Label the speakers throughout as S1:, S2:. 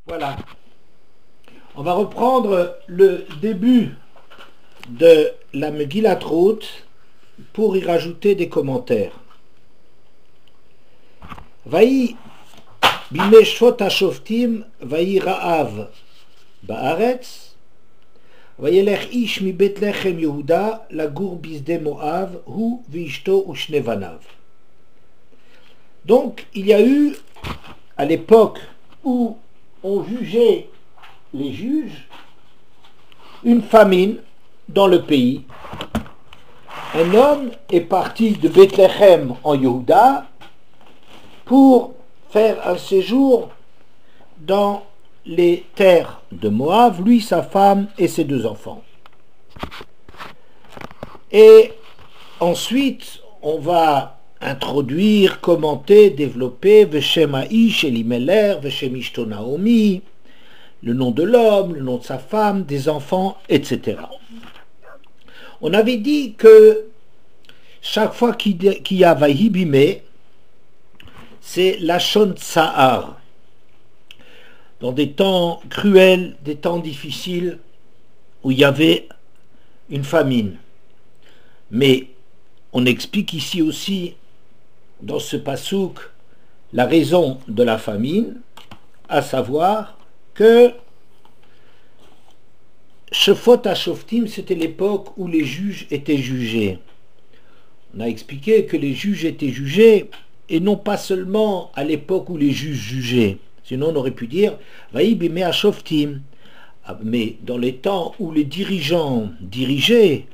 S1: Voilà. On va reprendre le début de la Megillat Ruth pour y rajouter des commentaires. Vaï bimei shvot hashoftim vaï ra'av ba'aretz vayelech ish mi Bethlehem Yehuda lagur bisde Moav hu v'ishto u'shne vanav. Donc il y a eu à l'époque où on jugeait les juges une famine dans le pays. Un homme est parti de Bethléem en Yehuda pour faire un séjour dans les terres de Moab, lui, sa femme et ses deux enfants. Et ensuite, on va introduire, commenter, développer Veshem Ha'ish Elimelech, Veshem Ishto Naomi, le nom de l'homme, le nom de sa femme, des enfants, etc. On avait dit que chaque fois qu'il y a Vahi Bimei, c'est Lachon Tsahar. Dans des temps cruels, des temps difficiles, où il y avait une famine. Mais on explique ici aussi, dans ce pasouk, la raison de la famine, à savoir que Shefot HaShoftim, c'était l'époque où les juges étaient jugés. On a expliqué que les juges étaient jugés, et non pas seulement à l'époque où les juges jugeaient. Sinon on aurait pu dire Vaï bimei HaShoftim. Mais dans les temps où les dirigeants dirigeaient,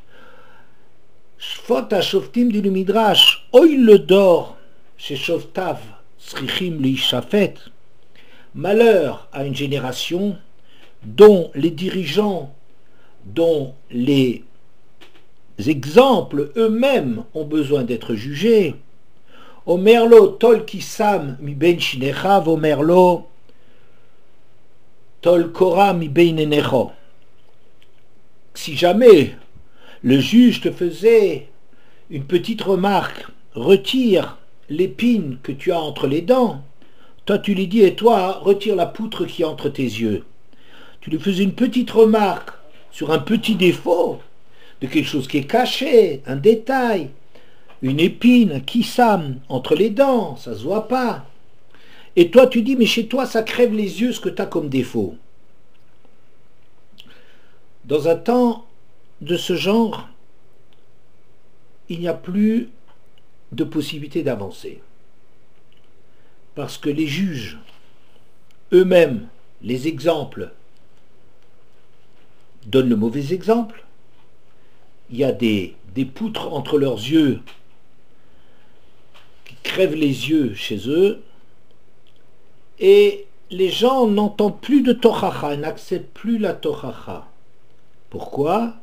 S1: Shefot HaShoftim dit le Midrash, Oy le dor, chez Shoftav, Srichim Leishafet. Malheur à une génération dont les dirigeants, dont les exemples eux-mêmes ont besoin d'être jugés. Omerlo tol kisam mi ben shinechav, omerlo tol kora mi ben enecho. Si jamais le juge te faisait une petite remarque, retire l'épine que tu as entre les dents, toi tu lui dis, et toi, retire la poutre qui est entre tes yeux. Tu lui faisais une petite remarque sur un petit défaut, de quelque chose qui est caché, un détail, une épine, qui s'âme entre les dents, ça se voit pas. Et toi tu dis, mais chez toi ça crève les yeux ce que tu as comme défaut. Dans un temps de ce genre, il n'y a plus de possibilité d'avancer. Parce que les juges, eux-mêmes, les exemples, donnent le mauvais exemple. Il y a des poutres entre leurs yeux qui crèvent les yeux chez eux, et les gens n'entendent plus de Tochacha, n'acceptent plus la Tochacha. Pourquoi?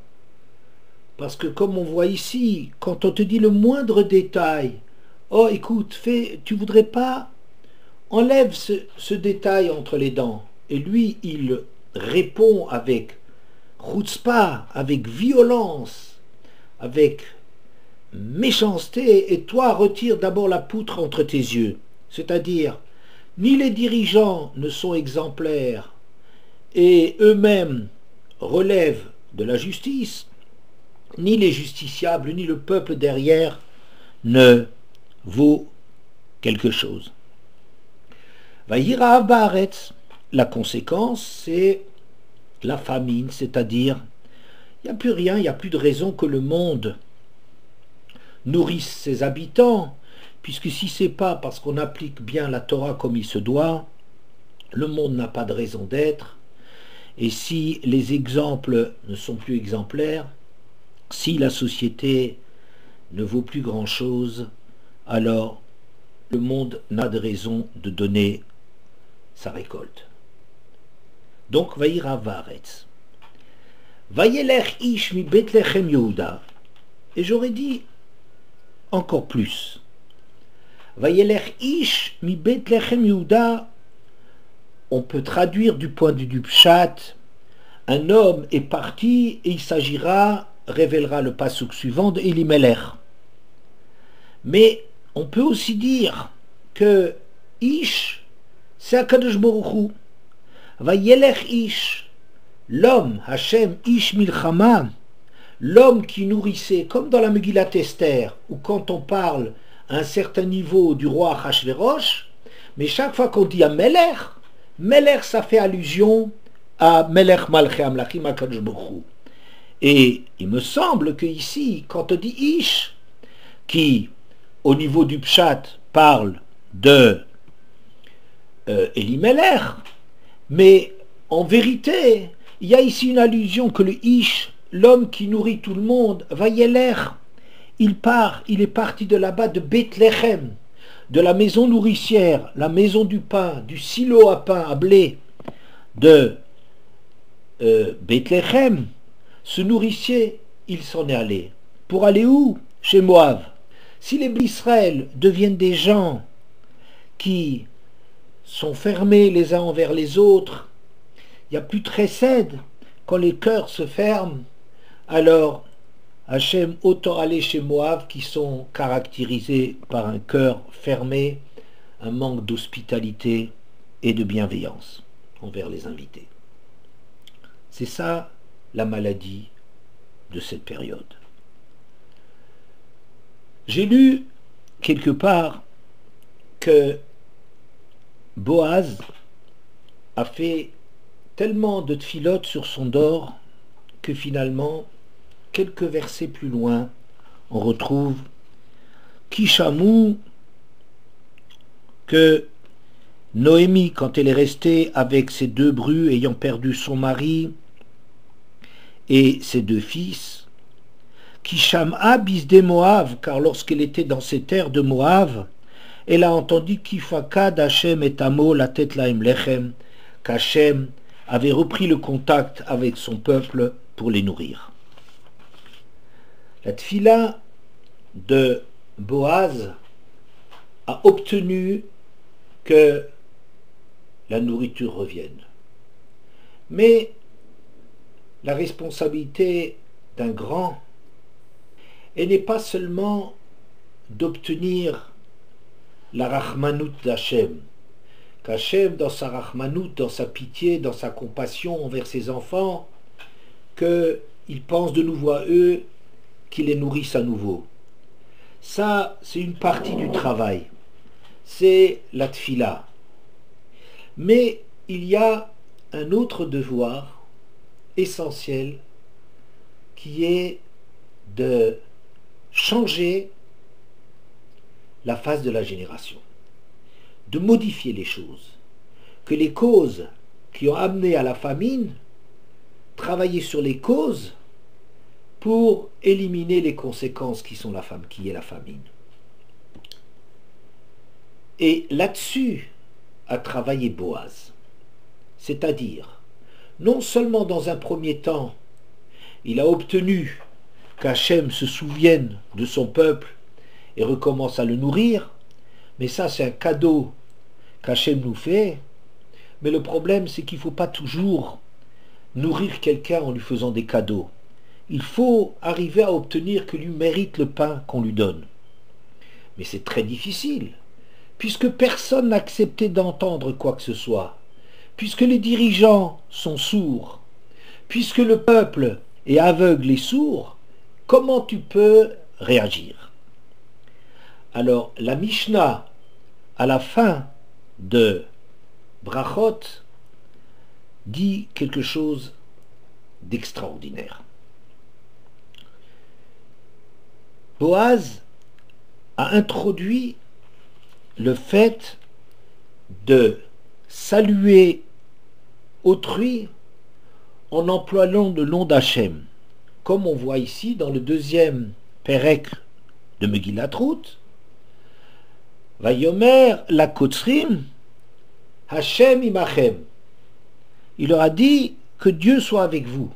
S1: Parce que comme on voit ici, quand on te dit le moindre détail, oh écoute, tu voudrais pas, enlève ce détail entre les dents. Et lui, il répond avec chutzpah, avec violence, avec méchanceté, et toi retire d'abord la poutre entre tes yeux. C'est-à-dire, ni les dirigeants ne sont exemplaires et eux-mêmes relèvent de la justice, ni les justiciables, ni le peuple derrière ne vaut quelque chose. Vayirav ba'aretz, la conséquence, c'est la famine, c'est-à-dire, il n'y a plus rien, il n'y a plus de raison que le monde nourrisse ses habitants, puisque si ce n'est pas parce qu'on applique bien la Torah comme il se doit, le monde n'a pas de raison d'être, et si les exemples ne sont plus exemplaires, si la société ne vaut plus grand-chose, alors le monde n'a de raison de donner sa récolte. Donc, Vayirav ba'aretz. Vayelech ish mi Bethlehem Yehuda. Et j'aurais dit encore plus. Vayelech ish mi Bethlehem Yehuda. On peut traduire du point de vue pshat. Un homme est parti et il s'agira, révélera le pasuk suivant de Elimelech. Mais on peut aussi dire que ish, c'est Akadosh Baruch Hu. Vayelech ish, l'homme, Hachem ish milchama, l'homme qui nourrissait, comme dans la Megillat Esther, où quand on parle à un certain niveau du roi Achashverosh, mais chaque fois qu'on dit à Melech, Melech ça fait allusion à Melech Malchei Amlachim HaKadosh Baruch Hu. Et il me semble que ici, quand on dit Ish, qui au niveau du Pshat parle de Elimelech, mais en vérité, il y a ici une allusion que le Ish, l'homme qui nourrit tout le monde, Vayelech, il est parti de là-bas de Bethléem, de la maison nourricière, la maison du pain, du silo à pain, à blé, de Bethléem. Ce nourricier, il s'en est allé. Pour aller où? Chez Moab. Si les Israël deviennent des gens qui sont fermés les uns envers les autres, il n'y a plus de chesed, quand les cœurs se ferment, alors Hachem autant aller chez Moab qui sont caractérisés par un cœur fermé, un manque d'hospitalité et de bienveillance envers les invités. C'est ça la maladie de cette période. J'ai lu quelque part que Boaz a fait tellement de tfilotes sur son dor que finalement, quelques versets plus loin, on retrouve Kishamou, que Noémie, quand elle est restée avec ses deux brus ayant perdu son mari et ses deux fils, Kisham'a bisde Moab, car lorsqu'elle était dans ces terres de Moab, elle a entendu Kifakad Hachem et Amo la tête laim lechem, qu'Hachem avait repris le contact avec son peuple pour les nourrir. La tfila de Boaz a obtenu que la nourriture revienne. Mais la responsabilité d'un grand, elle n'est pas seulement d'obtenir la rachmanout d'Hachem, qu'Hachem, dans sa rachmanout, dans sa pitié, dans sa compassion envers ses enfants, qu'il pense de nouveau à eux, qu'il les nourrisse à nouveau. Ça, c'est une partie du travail. C'est la tfila. Mais il y a un autre devoir essentiel qui est de changer la face de la génération, de modifier les choses, que les causes qui ont amené à la famine, travailler sur les causes pour éliminer les conséquences qui est la famine. Et là-dessus a travaillé Boaz, c'est-à-dire, non seulement dans un premier temps, il a obtenu qu'Hachem se souvienne de son peuple et recommence à le nourrir, mais ça c'est un cadeau qu'Hachem nous fait, mais le problème c'est qu'il ne faut pas toujours nourrir quelqu'un en lui faisant des cadeaux. Il faut arriver à obtenir que lui mérite le pain qu'on lui donne. Mais c'est très difficile, puisque personne n'a accepté d'entendre quoi que ce soit, puisque les dirigeants sont sourds, puisque le peuple est aveugle et sourd, comment tu peux réagir? Alors, la Mishnah, à la fin de Brachot, dit quelque chose d'extraordinaire. Boaz a introduit le fait de saluer autrui en employant le nom d'Hachem, comme on voit ici dans le deuxième Pérec de Megillat Ruth. Vayomer la Kotzrim, Hachem imachem. Il leur a dit que Dieu soit avec vous.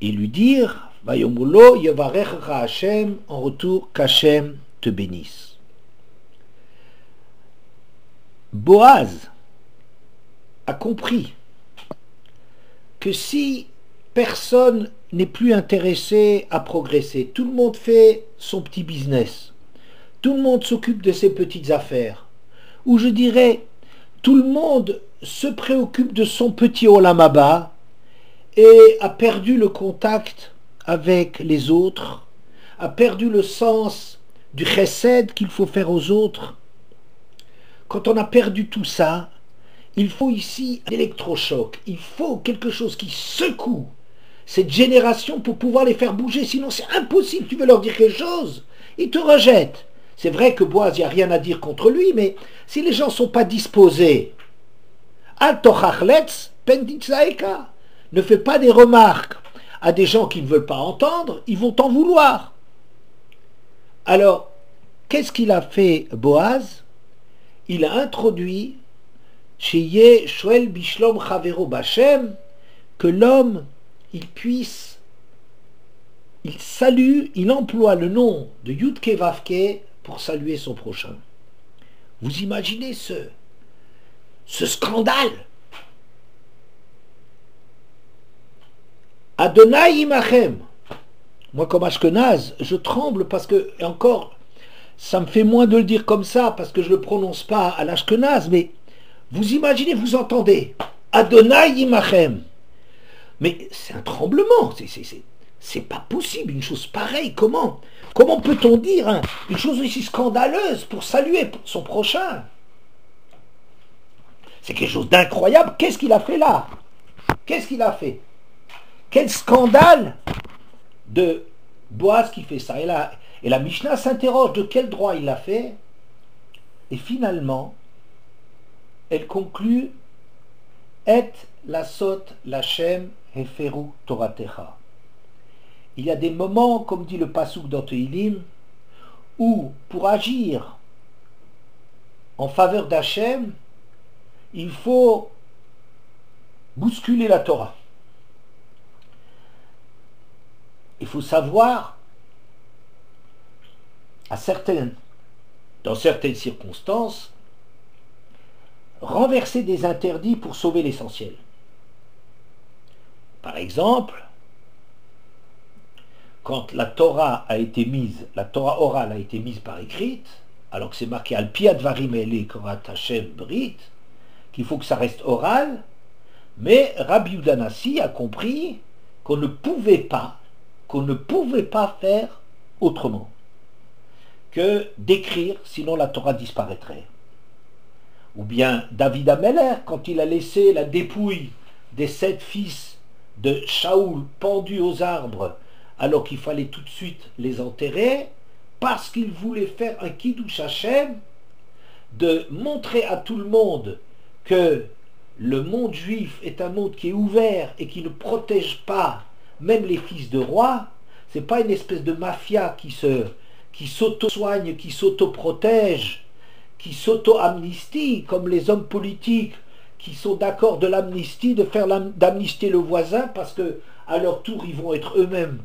S1: Et lui dire Vayomulo Yevarecha Hachem, en retour qu'Hachem te bénisse. Boaz a compris que si personne n'est plus intéressé à progresser, tout le monde fait son petit business, tout le monde s'occupe de ses petites affaires, ou je dirais, tout le monde se préoccupe de son petit Olam Haba et a perdu le contact avec les autres, a perdu le sens du chesed qu'il faut faire aux autres. Quand on a perdu tout ça, il faut ici un électrochoc, il faut quelque chose qui secoue cette génération pour pouvoir les faire bouger, sinon c'est impossible, tu veux leur dire quelque chose, ils te rejettent. C'est vrai que Boaz, il n'y a rien à dire contre lui, mais si les gens ne sont pas disposés, al tochachletz penditzaeka, ne fais pas des remarques à des gens qui ne veulent pas entendre, ils vont t'en vouloir. Alors, qu'est-ce qu'il a fait Boaz? Il a introduit Sheye Shoel Bishlom Chavero Bachem, que l'homme, il puisse, il salue, il emploie le nom de Yudke Vavke pour saluer son prochain. Vous imaginez ce scandale? Adonai Imachem. Moi, comme Ashkenaz, je tremble parce que, et encore, ça me fait moins de le dire comme ça, parce que je ne le prononce pas à l'Ashkenaz, mais vous imaginez, vous entendez Adonai Imachem. Mais c'est un tremblement, c'est pas possible, une chose pareille. Comment peut-on dire une chose aussi scandaleuse pour saluer son prochain? C'est quelque chose d'incroyable. Qu'est-ce qu'il a fait là? Qu'est-ce qu'il a fait? Quel scandale de Boaz qui fait ça. Et la Mishnah s'interroge de quel droit il l'a fait. Et finalement, elle conclut Et la sot lachem heferu toratecha. Il y a des moments, comme dit le Passouk dans Tehillim, où pour agir en faveur d'Hachem, il faut bousculer la Torah. Il faut savoir, dans certaines circonstances, renverser des interdits pour sauver l'essentiel. Par exemple, quand la Torah orale a été mise par écrite, alors que c'est marqué Al Pi Advarim Ele Korat Hashem Brit, qu'il faut que ça reste oral, mais Rabbi Yehuda Nasi a compris qu'on ne pouvait pas faire autrement que d'écrire, sinon la Torah disparaîtrait. Ou bien David Ameller, quand il a laissé la dépouille des 7 fils de Shaoul pendus aux arbres, alors qu'il fallait tout de suite les enterrer, parce qu'il voulait faire un Kiddush Hashem, de montrer à tout le monde que le monde juif est un monde qui est ouvert et qui ne protège pas même les fils de rois. C'est pas une espèce de mafia qui s'auto-soigne, qui s'auto-protège, qui s'auto-amnistie, comme les hommes politiques qui sont d'accord de l'amnistie, d'amnistier le voisin, parce que à leur tour ils vont être eux-mêmes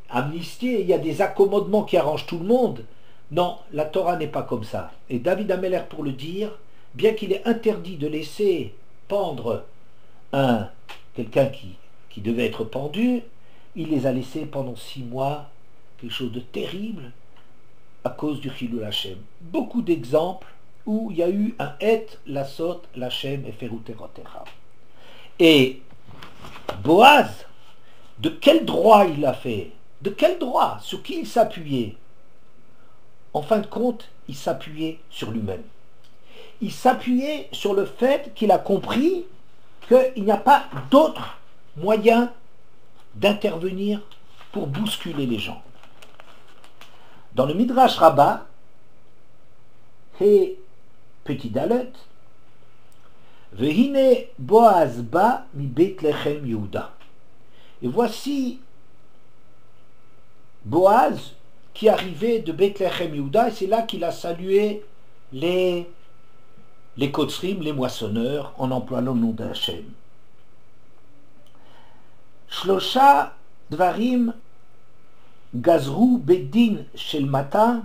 S1: amnistiés. Il y a des accommodements qui arrangent tout le monde. Non, la Torah n'est pas comme ça. Et David Ameller, pour le dire, bien qu'il est interdit de laisser pendre quelqu'un qui devait être pendu, il les a laissés pendant 6 mois, quelque chose de terrible, à cause du Chilul Hashem. Beaucoup d'exemples où il y a eu un Et, la Sot, l'Hashem et Feruterotecha. Et Boaz, de quel droit il l'a fait? De quel droit? Sur qui il s'appuyait? En fin de compte, il s'appuyait sur lui-même. Il s'appuyait sur le fait qu'il a compris qu'il n'y a pas d'autre moyen d'intervenir pour bousculer les gens. Dans le Midrash Rabbah, et petit Dalet, Vehine Boaz ba mi Bethlehem Yehuda. Et voici Boaz qui arrivait de Bethlehem Yehuda, et c'est là qu'il a salué les kotzrim, les moissonneurs, en employant le nom d'Hachem. Shlosha dvarim gazru bedin shel mata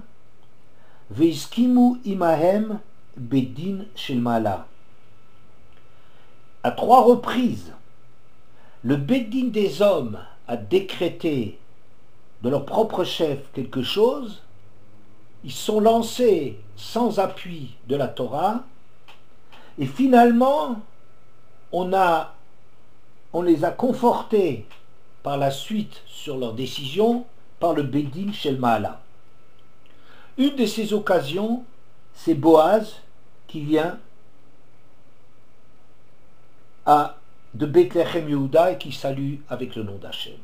S1: ve'iskimu imahem bedin shel mala. À 3 reprises, le bedin des hommes a décrété de leur propre chef quelque chose. Ils sont lancés sans appui de la Torah, Et finalement, on les a confortés par la suite sur leur décision par le Bédin Shel Maala. Une de ces occasions, c'est Boaz qui vient de Bethléem Yehuda et qui salue avec le nom d'Hachem.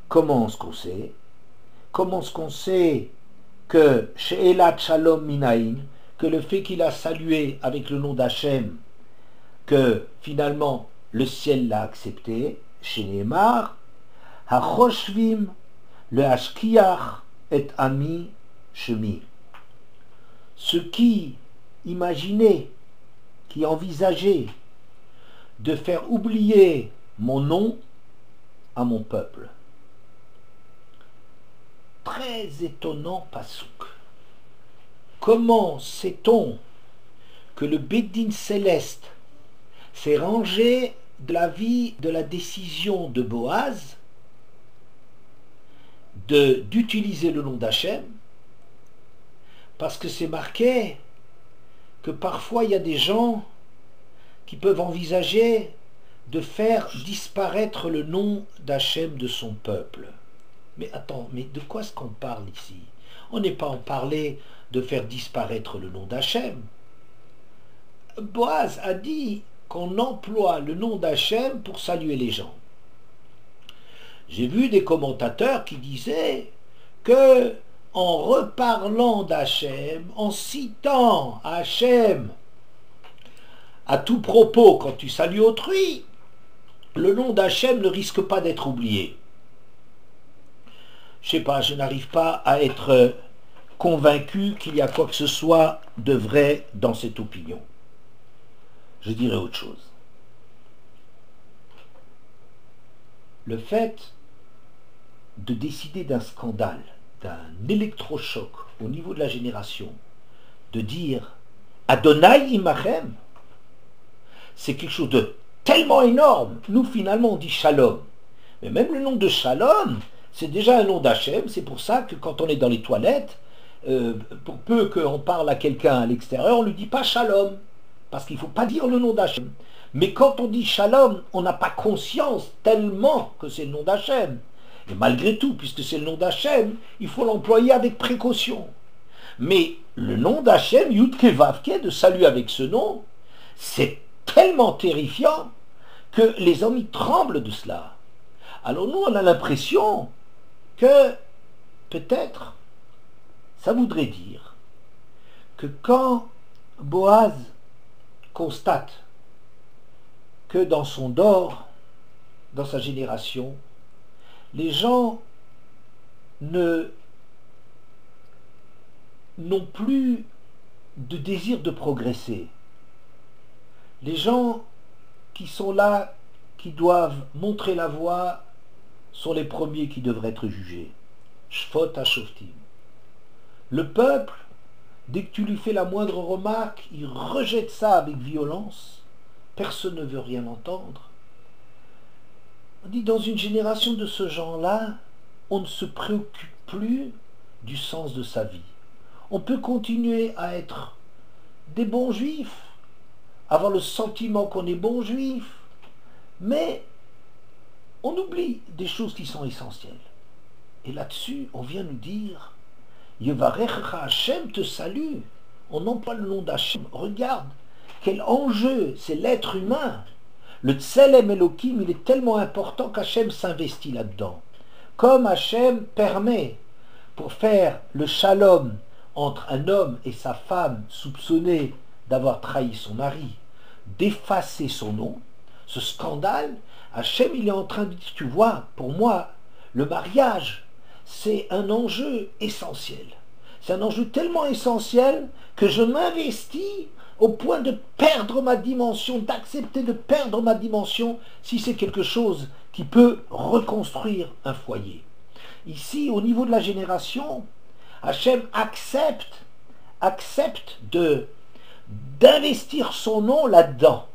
S1: Comment est-ce qu'on sait? Comment est-ce qu'on sait que She'elat Shalom Minaïn, que le fait qu'il a salué avec le nom d'Hachem, que finalement le ciel l'a accepté, chez Neymar, HaChoshvim, le Hashkiach et Ami Shemi. Ceux qui imaginaient, qui envisageaient de faire oublier mon nom à mon peuple. Très étonnant pasouk. Comment sait-on que le Bédin céleste s'est rangé de l'avis de la décision de Boaz d'utiliser le nom d'Hachem? Parce que c'est marqué que parfois il y a des gens qui peuvent envisager de faire disparaître le nom d'Hachem de son peuple. Mais attends, mais de quoi est-ce qu'on parle ici? On n'est pas en parler de faire disparaître le nom d'Hachem. Boaz a dit qu'on emploie le nom d'Hachem pour saluer les gens. J'ai vu des commentateurs qui disaient que en reparlant d'Hachem, en citant Hachem à tout propos quand tu salues autrui, le nom d'Hachem ne risque pas d'être oublié. Je sais pas, je n'arrive pas à être convaincu qu'il y a quoi que ce soit de vrai dans cette opinion. Je dirais autre chose. Le fait de décider d'un scandale, d'un électrochoc au niveau de la génération, de dire Adonai Imachem, c'est quelque chose de tellement énorme. Nous, finalement, on dit Shalom. Mais même le nom de Shalom, c'est déjà un nom d'Hachem. C'est pour ça que quand on est dans les toilettes, pour peu qu'on parle à quelqu'un à l'extérieur, on ne lui dit pas Shalom. Parce qu'il ne faut pas dire le nom d'Hachem. Mais quand on dit Shalom, on n'a pas conscience tellement que c'est le nom d'Hachem. Et malgré tout, puisque c'est le nom d'Hachem, il faut l'employer avec précaution. Mais le nom d'Hachem, Yud-Ke Vav-Ke, de saluer avec ce nom, c'est tellement terrifiant que les hommes y tremblent de cela. Alors nous, on a l'impression que peut-être ça voudrait dire que quand Boaz constate que dans son dor, dans sa génération, les gens n'ont plus de désir de progresser. Les gens qui sont là, qui doivent montrer la voie, sont les premiers qui devraient être jugés. Shfot HaShoftim. Le peuple, dès que tu lui fais la moindre remarque, il rejette ça avec violence. Personne ne veut rien entendre. On dit, dans une génération de ce genre-là, on ne se préoccupe plus du sens de sa vie. On peut continuer à être des bons juifs, avoir le sentiment qu'on est bon juif, mais on oublie des choses qui sont essentielles. Et là-dessus, on vient nous dire, Yevarechecha Hashem te salue. On emploie le nom d'Hachem. Regarde, quel enjeu, c'est l'être humain. Le Tselem Elohim, il est tellement important qu'Hachem s'investit là-dedans. Comme Hachem permet, pour faire le shalom entre un homme et sa femme soupçonnée d'avoir trahi son mari, d'effacer son nom, ce scandale, Hachem, il est en train de dire, tu vois, pour moi, le mariage, c'est un enjeu essentiel. C'est un enjeu tellement essentiel que je m'investis au point de perdre ma dimension, d'accepter de perdre ma dimension si c'est quelque chose qui peut reconstruire un foyer. Ici, au niveau de la génération, Hachem accepte d'investir son nom là-dedans.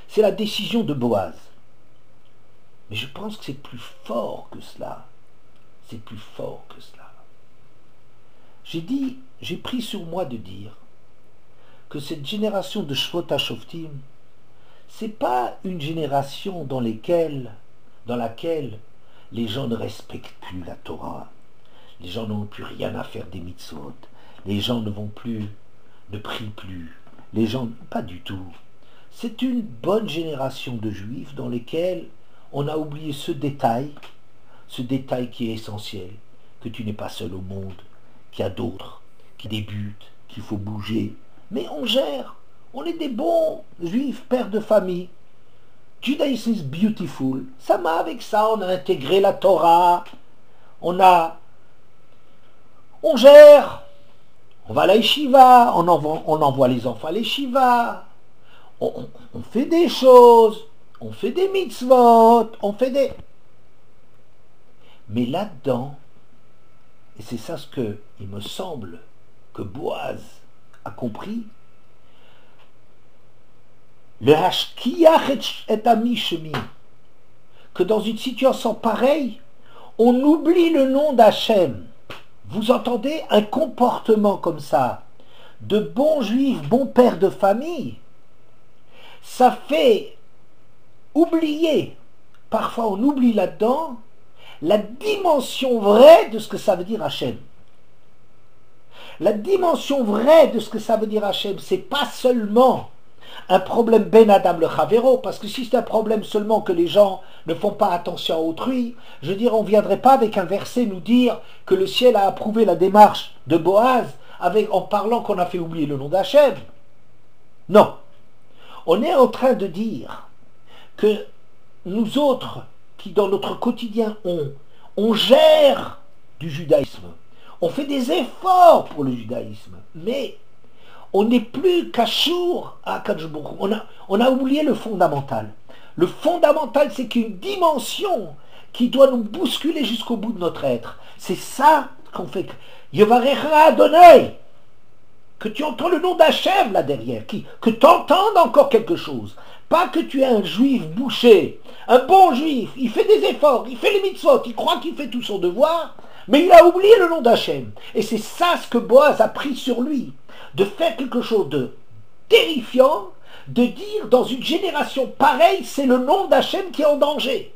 S1: C'est la décision de Boaz. Mais je pense que c'est plus fort que cela. C'est plus fort que cela. J'ai pris sur moi de dire que cette génération de Shvot HaShoftim, c'est pas une génération dans laquelle les gens ne respectent plus la Torah, les gens n'ont plus rien à faire des mitzvot, les gens ne prient plus, les gens, pas du tout. C'est une bonne génération de juifs dans lesquels on a oublié ce détail qui est essentiel, que tu n'es pas seul au monde, qu'il y a d'autres qui débutent, qu'il faut bouger. Mais on gère, on est des bons juifs, pères de famille. Judaism is beautiful. Ça m'a avec ça, on a intégré la Torah, on gère, on va à la yeshiva, on envoie les enfants à la yeshiva, on fait des choses, on fait des mitzvot, Mais là-dedans, et c'est ça ce que il me semble que Boaz a compris, le hashkiach et amishemi, que dans une situation pareille, on oublie le nom d'Hachem. Vous entendez un comportement comme ça, de bons juifs, bons pères de famille, ça fait oublier, parfois on oublie là-dedans, la dimension vraie de ce que ça veut dire Hachem. La dimension vraie de ce que ça veut dire Hachem, c'est pas seulement un problème ben Adam le Chavero, parce que si c'est un problème seulement que les gens ne font pas attention à autrui, je veux dire, on ne viendrait pas avec un verset nous dire que le ciel a approuvé la démarche de Boaz en parlant qu'on a fait oublier le nom d'Hachem. Non. On est en train de dire que nous autres, qui dans notre quotidien, on gère du judaïsme, on fait des efforts pour le judaïsme, mais on n'est plus qu'Achour à Kadosh Baruch Hu. On a oublié le fondamental. Le fondamental, c'est qu'une dimension qui doit nous bousculer jusqu'au bout de notre être. C'est ça qu'on fait. Yevarecha Adonai, que tu entends le nom d'Hachem là derrière, que tu entendes encore quelque chose. Pas que tu es un juif bouché, un bon juif, il fait des efforts, il fait les mitzvot, il croit qu'il fait tout son devoir, mais il a oublié le nom d'Hachem. Et c'est ça ce que Boaz a pris sur lui, de faire quelque chose de terrifiant, de dire dans une génération pareille, c'est le nom d'Hachem qui est en danger.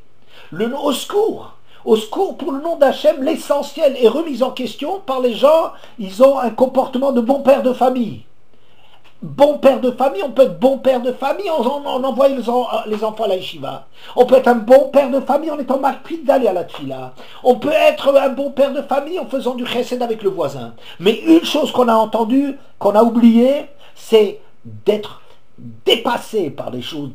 S1: Au secours pour le nom d'Hachem, l'essentiel est remis en question par les gens, ils ont un comportement de bon père de famille. Bon père de famille, on peut être bon père de famille en envoyant les enfants à la yeshiva. On peut être un bon père de famille en étant makpid d'aller à la tfila. On peut être un bon père de famille en faisant du chesed avec le voisin. Mais une chose qu'on a entendue, qu'on a oubliée, c'est d'être dépassé par les choses,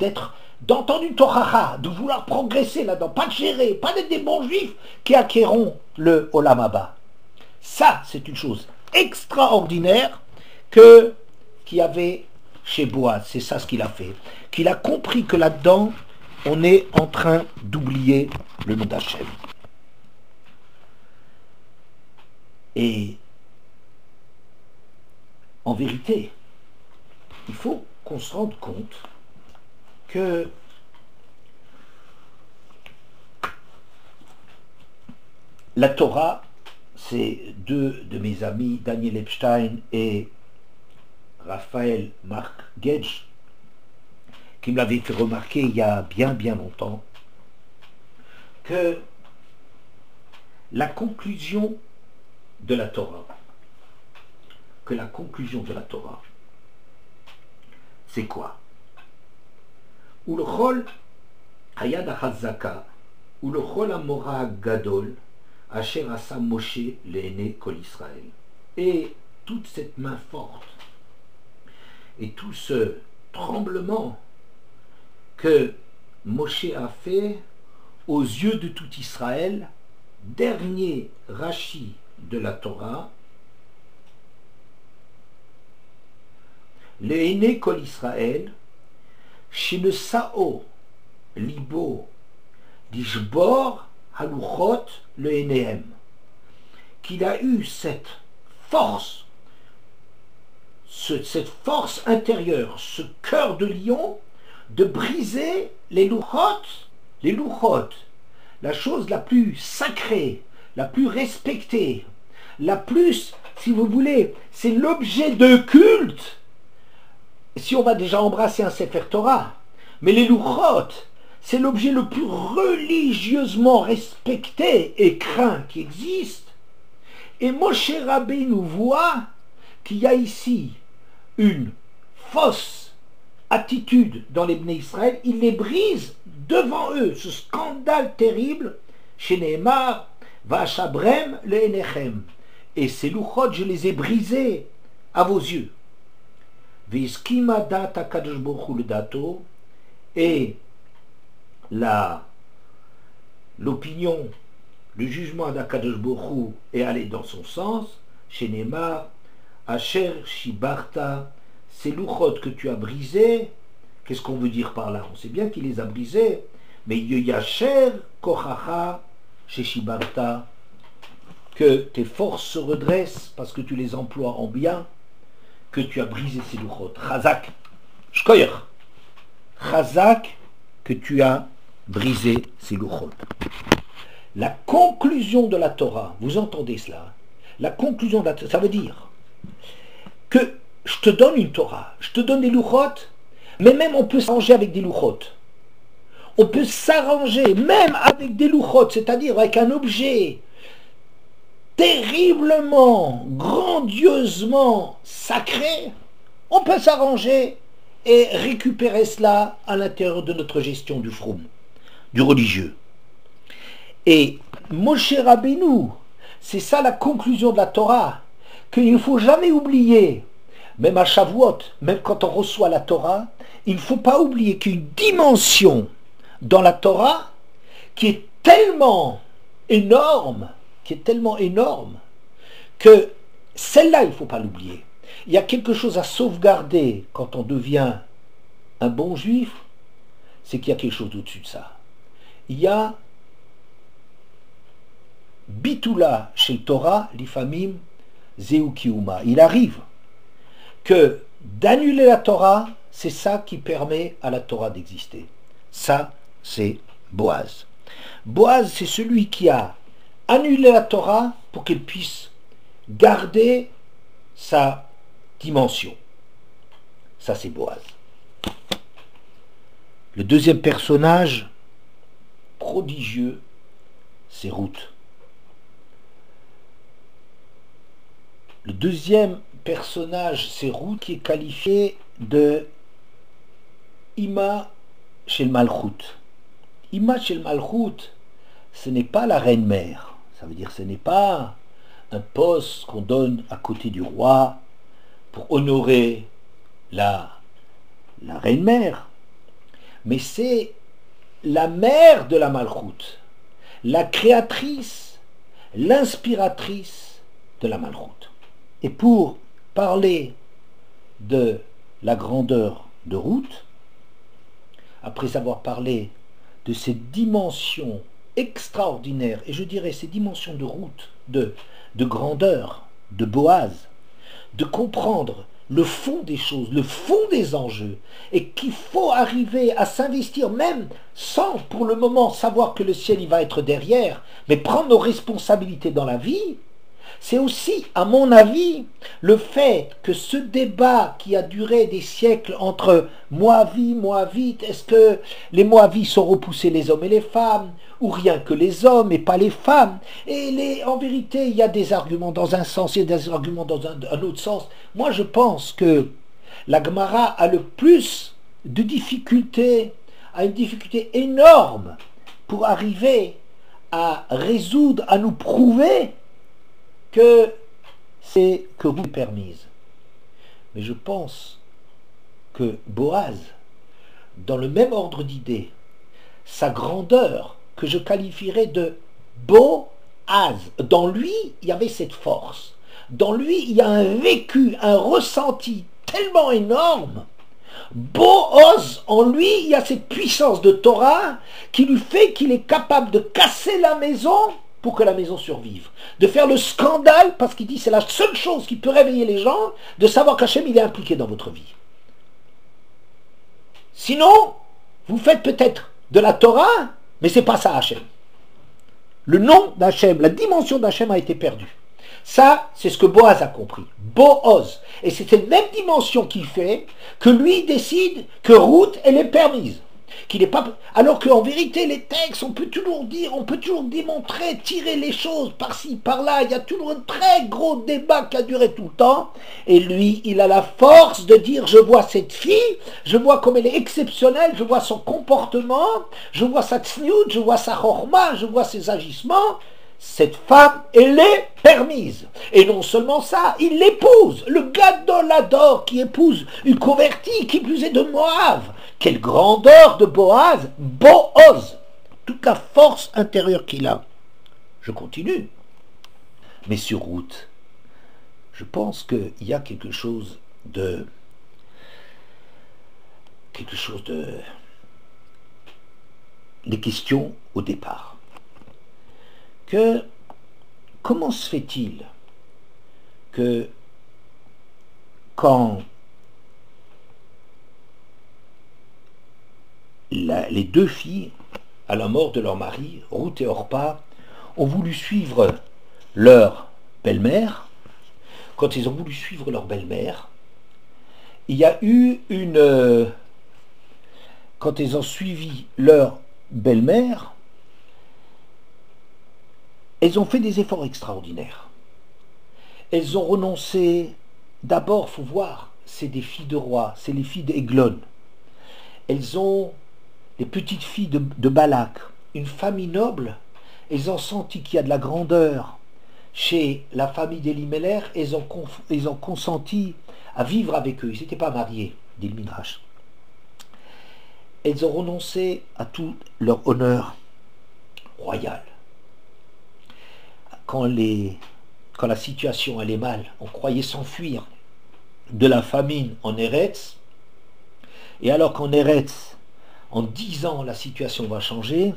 S1: d'entendre une Torah, de vouloir progresser là-dedans, pas de gérer, pas d'être des bons juifs qui acquéreront le Olam Haba. Ça, c'est une chose extraordinaire qu'il y avait chez Boaz. C'est ça ce qu'il a fait. Qu'il a compris que là-dedans, on est en train d'oublier le nom d'Hachem. Et en vérité, il faut qu'on se rende compte que la Torah, c'est deux de mes amis, Daniel Epstein et Raphaël Marc Gage, qui me l'avaient fait remarquer il y a bien longtemps, que la conclusion de la Torah, c'est quoi? Ulchol hayad hachazaka, ulchol hamora gadol, asher asa Moshe le'enei kol Israël. Et toute cette main forte, et tout ce tremblement que Moshe a fait aux yeux de tout Israël, dernier Rashi de la Torah, le'enei kol Israël, Shinesao libo dishbor haluchot le'enehem, qu'il a eu cette force intérieure, ce cœur de lion, de briser les louchot, la chose la plus sacrée, la plus respectée, la plus, si vous voulez, c'est l'objet de culte si on va déjà embrasser un Sefer Torah, mais les Luchot, c'est l'objet le plus religieusement respecté et craint qui existe. Et Moshe Rabbeinu voit qu'il y a ici une fausse attitude dans les Bnei Israël, il les brise devant eux, ce scandale terrible, chez Nehemar, Vachabrem le Enechem. Et ces Luchot, je les ai brisés à vos yeux. Et l'opinion, le jugement d'Akadosh Baruch Hu est allé dans son sens, chez Nehemar, Asher Shibarta, ces Luchot que tu as brisés, qu'est-ce qu'on veut dire par là? On sait bien qu'il les a brisés, mais Yasher Kochacha chez Shibarta, que tes forces se redressent parce que tu les emploies en bien, que tu as brisé ces Luchot. Chazak, Shkoyer, Chazak, que tu as brisé ces Luchot. La conclusion de la Torah, vous entendez cela? La conclusion de la Torah, ça veut dire que je te donne une Torah, je te donne des Luchot, mais même on peut s'arranger avec des Luchot. On peut s'arranger même avec des Luchot, c'est-à-dire avec un objet terriblement, grandiosement sacré, on peut s'arranger et récupérer cela à l'intérieur de notre gestion du froum, du religieux. Et Moshe Rabbeinu, c'est ça la conclusion de la Torah, qu'il ne faut jamais oublier, même à Shavuot, même quand on reçoit la Torah, il ne faut pas oublier qu'une dimension dans la Torah qui est tellement énorme, que celle-là, il ne faut pas l'oublier. Il y a quelque chose à sauvegarder quand on devient un bon juif, c'est qu'il y a quelque chose au-dessus de ça. Il y a Bitula chez le Torah, l'ifamim, Zeukiuma. Il arrive que d'annuler la Torah, c'est ça qui permet à la Torah d'exister. Ça, c'est Boaz. Boaz, c'est celui qui a annulé la Torah pour qu'elle puisse garder sa dimension. Ça, c'est Boaz. Le deuxième personnage prodigieux, c'est Ruth. Le deuxième personnage, c'est Ruth, qui est qualifié de Ima Shel Malchut. Ima Shel Malchut, ce n'est pas la reine-mère. Ça veut dire ce n'est pas un poste qu'on donne à côté du roi pour honorer la reine-mère. Mais c'est la mère de la Malchut, la créatrice, l'inspiratrice de la Malchut. Et pour parler de la grandeur de Ruth, après avoir parlé de cette dimension extraordinaire, et je dirais ces dimensions de Ruth, de grandeur, de Boaz, de comprendre le fond des choses, le fond des enjeux, et qu'il faut arriver à s'investir même sans pour le moment savoir que le ciel il va être derrière, mais prendre nos responsabilités dans la vie. C'est aussi, à mon avis, le fait que ce débat qui a duré des siècles entre Moavites, est-ce que les Moavites sont repoussés les hommes et les femmes, ou rien que les hommes et pas les femmes, et en vérité, il y a des arguments dans un sens et des arguments dans un autre sens. Moi, je pense que la Gemara a le plus de difficultés, a une difficulté énorme pour arriver à résoudre, à nous prouver que c'est que Ruth est permise. Mais je pense que Boaz, dans le même ordre d'idée, sa grandeur, que je qualifierais de Boaz, dans lui, il y avait cette force. Dans lui, il y a un vécu, un ressenti tellement énorme. Boaz, en lui, il y a cette puissance de Torah qui lui fait qu'il est capable de casser la maison pour que la maison survive, de faire le scandale, parce qu'il dit c'est la seule chose qui peut réveiller les gens, de savoir qu'Hachem il est impliqué dans votre vie. Sinon, vous faites peut-être de la Torah, mais c'est pas ça Hachem. Le nom d'Hachem, la dimension d'Hachem a été perdue. Ça, c'est ce que Boaz a compris. Boaz. Et c'est cette même dimension qui fait que lui décide que Ruth, elle est permise. Qu'il est pas... Alors qu'en vérité, les textes, on peut toujours dire, on peut toujours démontrer, tirer les choses par-ci, par-là. Il y a toujours un très gros débat qui a duré tout le temps. Et lui, il a la force de dire, je vois cette fille, je vois comme elle est exceptionnelle, je vois son comportement, je vois sa tsniout, je vois sa chorma, je vois ses agissements. Cette femme, elle est permise. Et non seulement ça, il l'épouse. Le gadolador qui épouse une convertie, qui plus est de Moab. Quelle grandeur de Boaz, Boaz. Toute la force intérieure qu'il a. Je continue. Mais sur route, je pense qu'il y a quelque chose de... Les questions au départ. Comment se fait-il que quand les deux filles, à la mort de leur mari, Ruth et Orpa, ont voulu suivre leur belle-mère, quand ils ont voulu suivre leur belle-mère, il y a eu quand ils ont suivi leur belle-mère, elles ont fait des efforts extraordinaires. Elles ont renoncé, d'abord, il faut voir, c'est des filles de roi, c'est les filles d'Eglon. Elles ont, les petites filles de Balak, une famille noble, elles ont senti qu'il y a de la grandeur chez la famille d'Elimelech, elles ont consenti à vivre avec eux, ils n'étaient pas mariés, dit le Midrash. Elles ont renoncé à tout leur honneur royal. Quand la situation allait mal, on croyait s'enfuir de la famine en Eretz, et alors qu'en Eretz, en 10 ans, la situation va changer,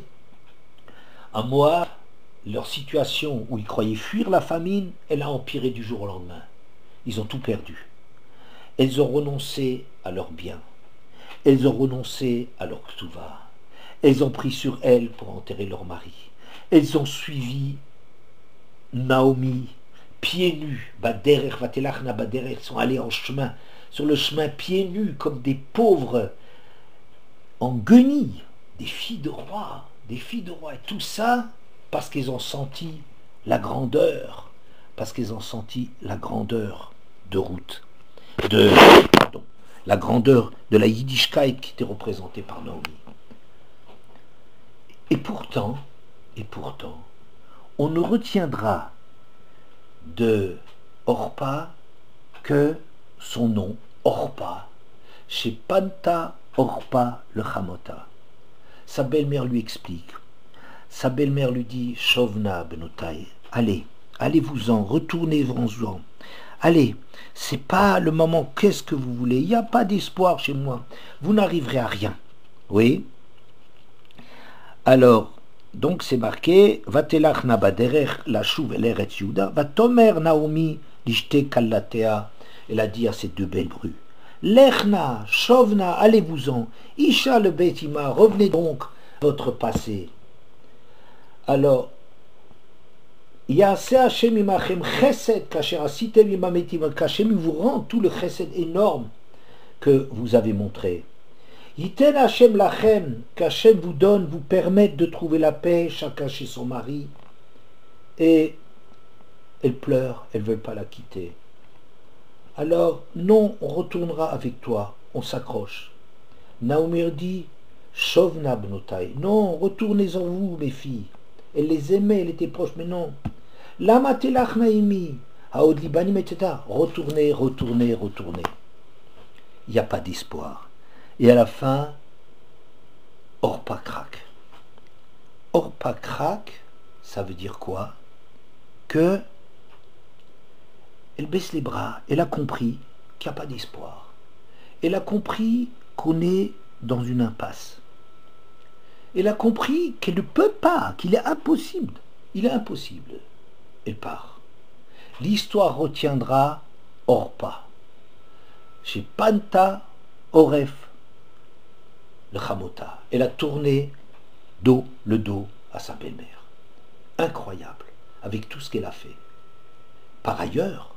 S1: à Moab, leur situation où ils croyaient fuir la famine, elle a empiré du jour au lendemain. Ils ont tout perdu. Elles ont renoncé à leurs biens. Elles ont renoncé à leur ktuva. Elles ont pris sur elles pour enterrer leur mari. Elles ont suivi Naomi, pieds nus, Baderech, Vatelachna, Baderech, sont allés en chemin, sur le chemin pieds nus, comme des pauvres en guenilles, des filles de roi, et tout ça parce qu'ils ont senti la grandeur, de Ruth, la grandeur de la Yiddishkeit qui était représentée par Naomi. Et pourtant, on ne retiendra de Orpa que son nom, Orpa, chez Panta Orpa le Chamota. Sa belle-mère lui explique. Sa belle-mère lui dit, Shovna Benotai, allez-vous-en, retournez-vous-en. Allez, c'est pas le moment, qu'est-ce que vous voulez? Il n'y a pas d'espoir chez moi. Vous n'arriverez à rien. Oui. Alors, donc c'est marqué, Vatelach nabaderech la chouv el eretz Yehuda, Vatomer Naomi lishte kallatea. Elle a dit à ces deux belles brues, Lechna, Shovna, allez-vous-en, Isha le Betima, revenez donc à votre passé. Alors, Yaseh Hashem imachem chesed, kasher asitem imametim, kashem vous rend tout le chesed énorme que vous avez montré. Yiten Hashem lachem, qu'Hashem vous donne, vous permette de trouver la paix, chacun chez son mari. Et elle pleure, elle ne veut pas la quitter. Alors, non, on retournera avec toi, on s'accroche. Naomi dit, Shovna bnotai, non, retournez en vous, mes filles. Elle les aimait, elle était proche, mais non. Lama telach naimi, haod libanim, etc. Retournez. Il n'y a pas d'espoir. Et à la fin, Orpa craque. Orpa craque, ça veut dire quoi? Que elle baisse les bras, elle a compris qu'il n'y a pas d'espoir. Elle a compris qu'on est dans une impasse. Elle a compris qu'elle ne peut pas, qu'il est impossible. Il est impossible. Elle part. L'histoire retiendra Orpa. Chez Panta Oref, le Chamota. Elle a tourné le dos à sa belle-mère. Incroyable, avec tout ce qu'elle a fait. Par ailleurs,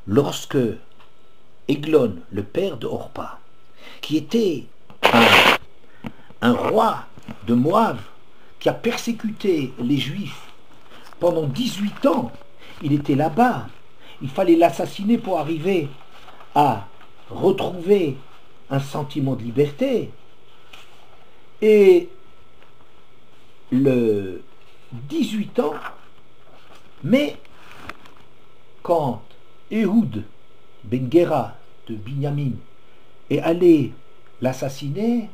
S1: lorsque Églon, le père de Orpa, qui était un roi de Moab, qui a persécuté les Juifs pendant 18 ans, il était là-bas, il fallait l'assassiner pour arriver à retrouver un sentiment de liberté. Et le 18 ans, mais quand Ehud ben Gera de Binyamin est allé l'assassiner,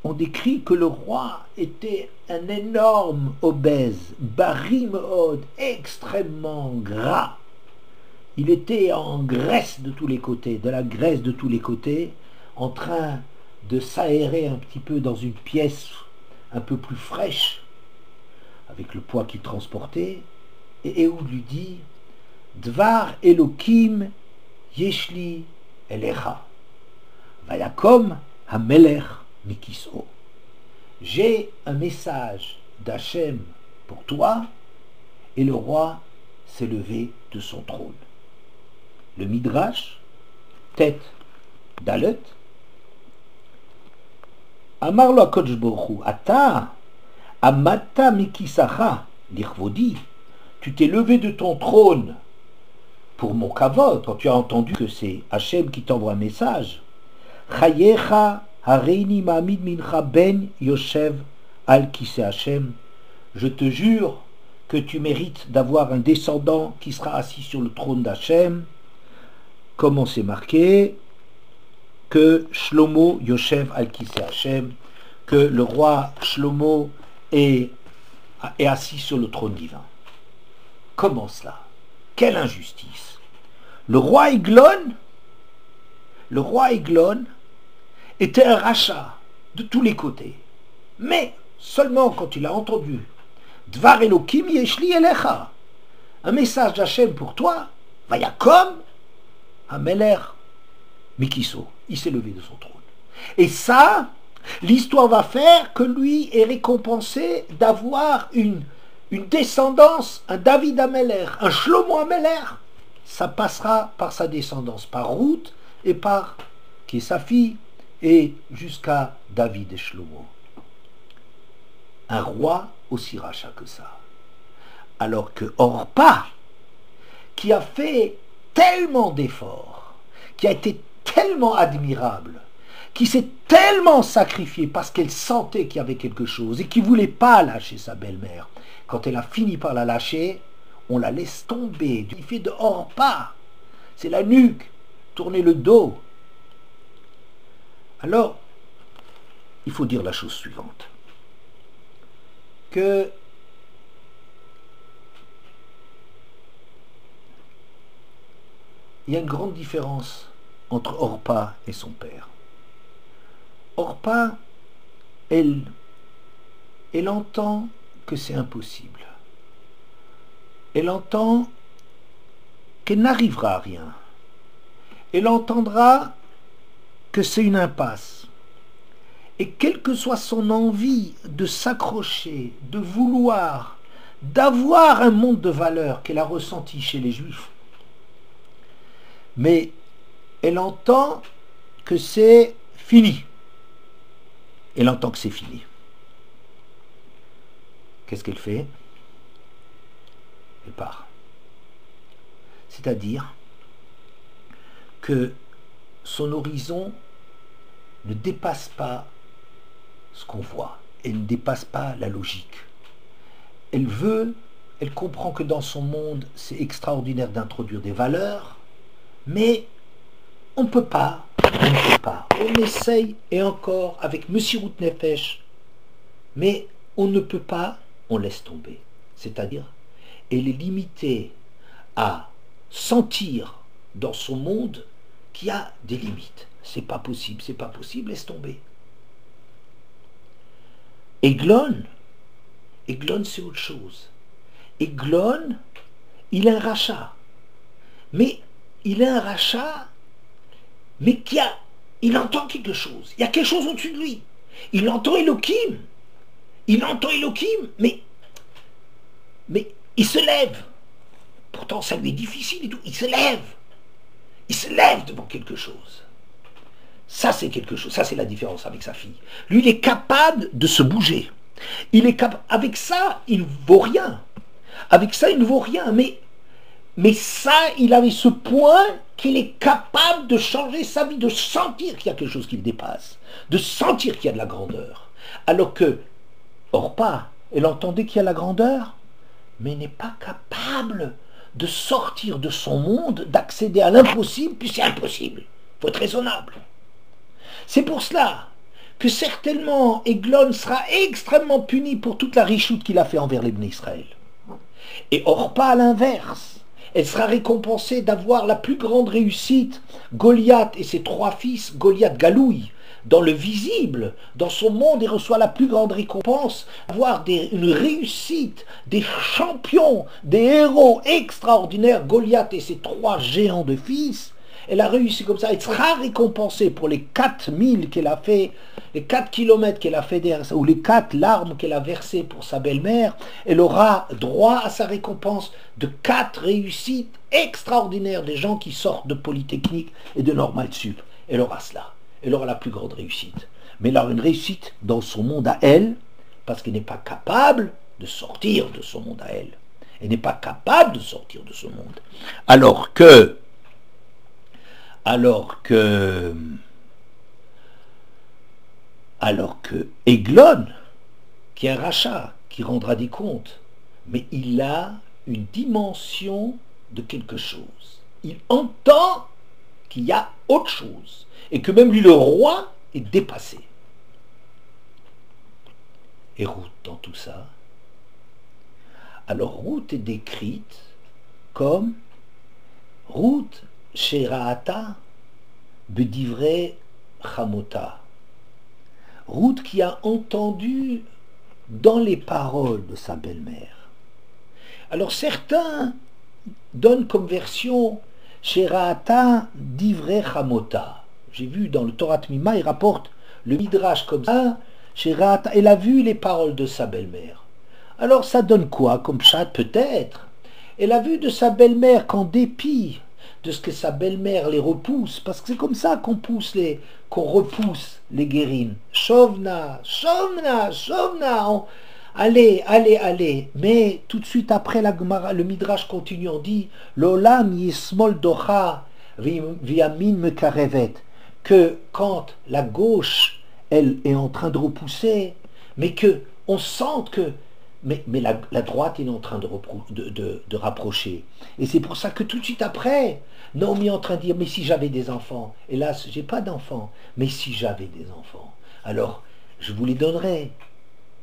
S1: on décrit que le roi était un énorme obèse, barimod, extrêmement gras. Il était en graisse de tous les côtés, de la graisse de tous les côtés, en train de s'aérer un petit peu dans une pièce un peu plus fraîche, avec le poids qu'il transportait. Et Ehud lui dit, Dvar Elokim Yeshli Elecha, Vayakom Hamelech Mikiso. J'ai un message d'Hachem pour toi, et le roi s'est levé de son trône. Le Midrash, tête d'Alet, Amar lo HaKadosh Baruch Hu, Ata, Amata Mikisacha, l'Irvodi, tu t'es levé de ton trône pour mon kavod, quand tu as entendu que c'est Hachem qui t'envoie un message. Chayecha hareini ma'amid mincha ben yoshev al kise Hachem. Je te jure que tu mérites d'avoir un descendant qui sera assis sur le trône d'Hachem. Comment c'est marqué? Que Shlomo Yoshev al kise Hachem, que le roi Shlomo est assis sur le trône divin. Comment cela? Quelle injustice! Le roi Églon était un rachat de tous les côtés. Mais seulement quand il a entendu Dvar Elokim Yeshli Elecha, un message d'Hachem pour toi, Vayakom Hamelech Mikiso, il s'est levé de son trône. Et ça, l'histoire va faire que lui est récompensé d'avoir une descendance, un David Amelech, un Shlomo Amelech. Ça passera par sa descendance, par Ruth et par, qui est sa fille, et jusqu'à David et Shlomo. Un roi aussi rachat que ça. Alors que Orpa, qui a fait tellement d'efforts, qui a été tellement admirable, qui s'est tellement sacrifiée parce qu'elle sentait qu'il y avait quelque chose et qui ne voulait pas lâcher sa belle-mère. Quand elle a fini par la lâcher, on la laisse tomber. Il fait de Orpa. C'est la nuque, tourner le dos. Alors, il faut dire la chose suivante. Que il y a une grande différence entre Orpa et son père. Orpa, elle entend que c'est impossible. Elle entend qu'elle n'arrivera à rien. Elle entendra que c'est une impasse. Et quelle que soit son envie de s'accrocher, de vouloir, d'avoir un monde de valeurs qu'elle a ressenti chez les Juifs, mais elle entend que c'est fini. Elle entend que c'est fini. Qu'est-ce qu'elle fait? Elle part. C'est-à-dire que son horizon ne dépasse pas ce qu'on voit. Elle ne dépasse pas la logique. Elle comprend que dans son monde, c'est extraordinaire d'introduire des valeurs, mais on ne peut pas. On essaye, et encore, avec Messirut Nefesh, mais on ne peut pas, on laisse tomber. C'est-à-dire, elle est limitée à sentir dans son monde qu'il y a des limites. C'est pas possible, laisse tomber. Églon, c'est autre chose. Églon, il est un rachat. Mais il est un rachat, mais il entend quelque chose. Il y a quelque chose au-dessus de lui. Il entend Elohim, mais il se lève. pourtant ça lui est difficile et tout. Il se lève devant quelque chose. Ça c'est quelque chose, ça c'est la différence avec sa fille. Lui il est capable de se bouger. Avec ça il ne vaut rien. Avec ça il ne vaut rien, mais ça il avait ce point qu'il est capable de changer sa vie, de sentir qu'il y a quelque chose qui le dépasse, de sentir qu'il y a de la grandeur. Alors que Orpa, elle entendait qu'il y a la grandeur, mais n'est pas capable de sortir de son monde, d'accéder à l'impossible, puis c'est impossible. Il faut être raisonnable. C'est pour cela que certainement Eglon sera extrêmement puni pour toute la richoute qu'il a fait envers les Bnei Israël. Et Orpa, à l'inverse, elle sera récompensée d'avoir la plus grande réussite. Goliath et ses 3 fils, Goliath Galouille, dans le visible, dans son monde, il reçoit la plus grande récompense, avoir une réussite, des champions, des héros extraordinaires, Goliath et ses 3 géants de fils. Elle a réussi comme ça, elle sera récompensée pour les 4000 qu'elle a fait, les 4 kilomètres qu'elle a fait, ou les 4 larmes qu'elle a versées pour sa belle-mère. Elle aura droit à sa récompense de 4 réussites extraordinaires des gens qui sortent de Polytechnique et de Normal Sup. Elle aura cela. Elle aura la plus grande réussite. Mais elle aura une réussite dans son monde à elle, parce qu'elle n'est pas capable de sortir de son monde à elle. Elle n'est pas capable de sortir de ce monde. Alors que Eglon, qui est un rachat, qui rendra des comptes, mais il a une dimension de quelque chose. Il entend qu'il y a autre chose, et que même lui, le roi, est dépassé. Et Ruth dans tout ça. Alors Ruth est décrite comme Ruth Sheraata Bedivrei Chamota. Ruth qui a entendu dans les paroles de sa belle-mère. Alors certains donnent comme version Sheraata Divrei Chamota. J'ai vu dans le Torah Tmima, il rapporte le Midrash comme ça, Sheraata, elle a vu les paroles de sa belle-mère. Alors ça donne quoi comme pshat? Peut-être. Elle a vu de sa belle-mère qu'en dépit de ce que sa belle-mère les repousse, parce que c'est comme ça qu'on repousse les guérines. Shovna, Shovna, Shovna, allez, allez, allez. Mais tout de suite après, le Midrash continue, on dit L'olam yismol docha viamin mekarevet, que quand la gauche, elle est en train de repousser, mais que on sente que mais la droite est en train de rapprocher. Et c'est pour ça que tout de suite après, Naomi est en train de dire, mais si j'avais des enfants, hélas, j'ai pas d'enfants, mais si j'avais des enfants, alors je vous les donnerais,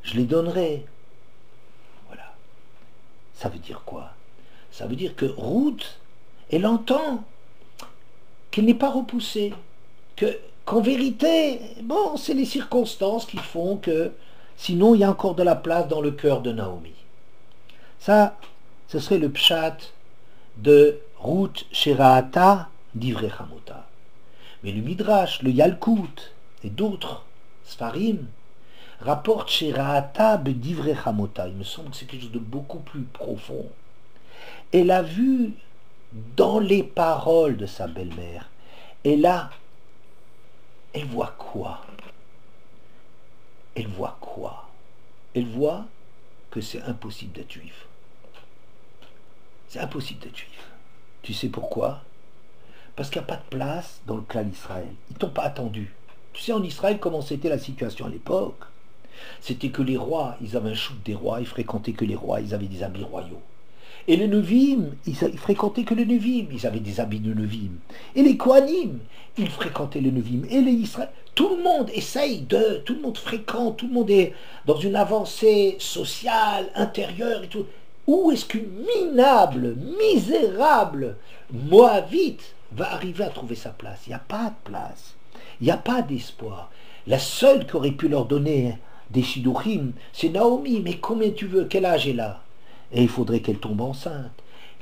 S1: je les donnerais. Voilà. Ça veut dire quoi? Ça veut dire que Ruth, elle entend qu'elle n'est pas repoussée, qu'en vérité, bon, c'est les circonstances qui font que sinon, il y a encore de la place dans le cœur de Naomi. Ça, ce serait le pshat de Ruth Sheraata Divrei Chamota. Mais le Midrash, le Yalkut et d'autres Sfarim rapportent Sheraata Divrei Chamota. Il me semble que c'est quelque chose de beaucoup plus profond. Elle a vu dans les paroles de sa belle-mère. Et là, elle voit quoi? Elle voit quoi? Elle voit que c'est impossible d'être juif. C'est impossible d'être juif. Tu sais pourquoi? Parce qu'il n'y a pas de place dans le clan d'Israël. Ils ne t'ont pas attendu. Tu sais en Israël comment c'était la situation à l'époque? C'était que les rois, ils avaient un shoot des rois, ils fréquentaient que les rois, ils avaient des habits royaux. Et les Neuvim, ils fréquentaient que les Neuvim, ils avaient des habits de Neuvim. Et les Kohanim, ils fréquentaient les Neuvim. Et les Israël, tout le monde essaye tout le monde fréquente, tout le monde est dans une avancée sociale, intérieure et tout. Où est-ce qu'une minable, misérable Moabite va arriver à trouver sa place? Il n'y a pas de place. Il n'y a pas d'espoir. La seule qui aurait pu leur donner des shidduchim, c'est Naomi. Mais combien tu veux? Quel âge elle a? Et il faudrait qu'elle tombe enceinte,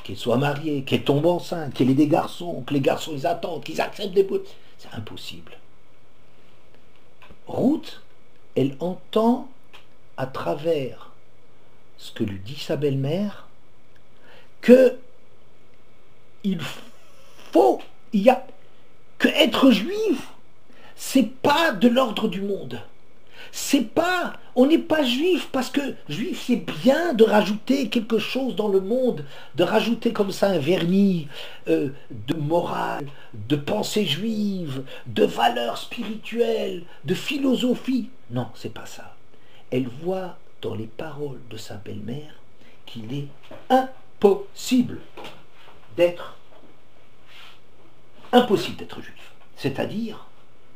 S1: qu'elle soit mariée, qu'elle tombe enceinte, qu'elle ait des garçons, que les garçons ils attendent, qu'ils acceptent des bouts. C'est impossible. Ruth, elle entend à travers ce que lui dit sa belle-mère que il faut, il y a que être juif, c'est pas de l'ordre du monde. C'est pas, on n'est pas juif parce que juif c'est bien de rajouter quelque chose dans le monde, de rajouter comme ça un vernis de morale, de pensée juive, de valeurs spirituelles, de philosophie. Non, c'est pas ça. Elle voit dans les paroles de sa belle-mère qu'il est impossible d'être juif. C'est-à-dire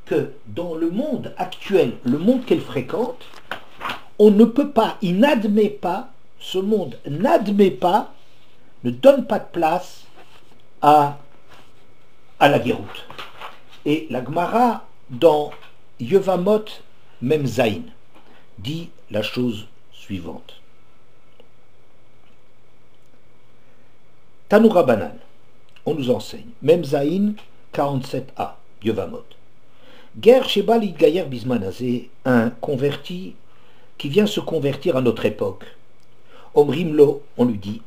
S1: que dans le monde actuel, le monde qu'elle fréquente, on ne peut pas, il n'admet pas, ce monde n'admet pas, ne donne pas de place à la Géroute. Et la Gemara, dans Yevamot Mem Zayin, dit la chose suivante. Tanoura Banan, on nous enseigne, Mem Zayin 47a, Yevamot. Ger Sheba Lidgayer Bismanazé, un converti qui vient se convertir à notre époque. Omrimlo, on lui dit,